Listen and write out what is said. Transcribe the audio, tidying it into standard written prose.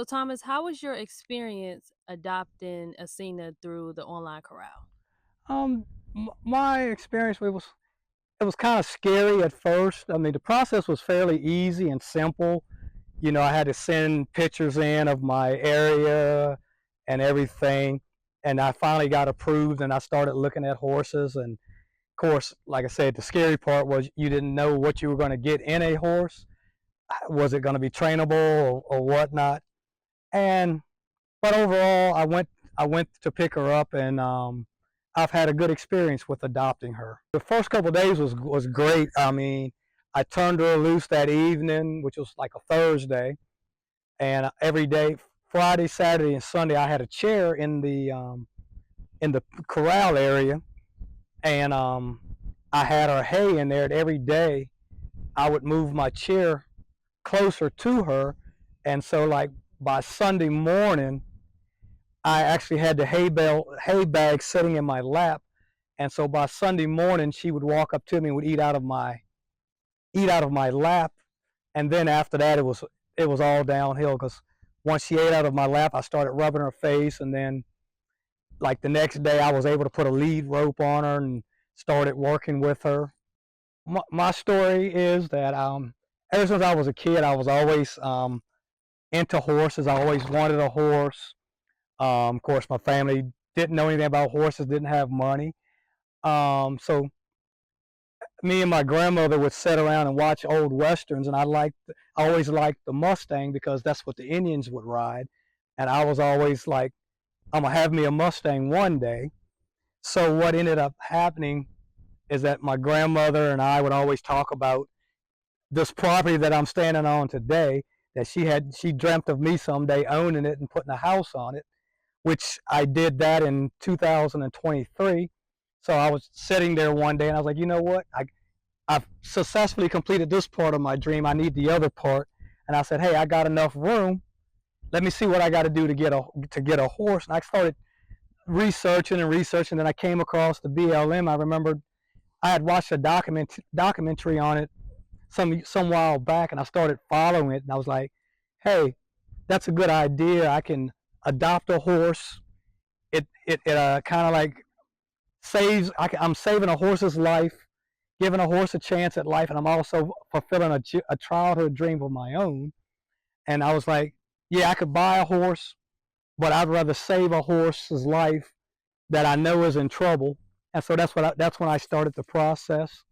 So, Thomas, how was your experience adopting Asina through the online corral? Um, my experience it was kind of scary at first. I mean, the process was fairly easy and simple. You know, I had to send pictures in of my area and everything, and I finally got approved, and I started looking at horses. And of course, like I said, the scary part was you didn't know what you were going to get in a horse. Was it going to be trainable or whatnot? And but overall, I went to pick her up, and I've had a good experience with adopting her. The first couple of days was great. I mean, I turned her loose that evening, which was like a Thursday, and every day, Friday, Saturday, and Sunday, I had a chair in the corral area, and I had her hay in there. And every day, I would move my chair closer to her, and so like by Sunday morning, I actually had the hay bag sitting in my lap, and so by Sunday morning she would walk up to me and would eat out of my lap, and then after that it was all downhill because once she ate out of my lap, I started rubbing her face, and then like the next day I was able to put a lead rope on her and started working with her. My story is that ever since I was a kid, I was always into horses. I always wanted a horse. Of course, my family didn't know anything about horses, didn't have money. So me and my grandmother would sit around and watch old westerns, and I always liked the Mustang because that's what the Indians would ride, and I was always like, I'm gonna have me a Mustang one day. So what ended up happening is that my grandmother and I would always talk about this property that I'm standing on today. That she dreamt of me someday owning it and putting a house on it, which I did that in 2023. So I was sitting there one day and I was like, you know what? I've successfully completed this part of my dream. I need the other part. And I said, hey, I got enough room. Let me see what I got to do to get a horse. And I started researching and researching. Then I came across the BLM. I remembered I had watched a documentary on it some while back, and I started following it. And I was like, hey, that's a good idea. I can adopt a horse. It kind of like I'm saving a horse's life, giving a horse a chance at life, and I'm also fulfilling a childhood dream of my own. And I was like, yeah, I could buy a horse, but I'd rather save a horse's life that I know is in trouble. And so that's when I started the process.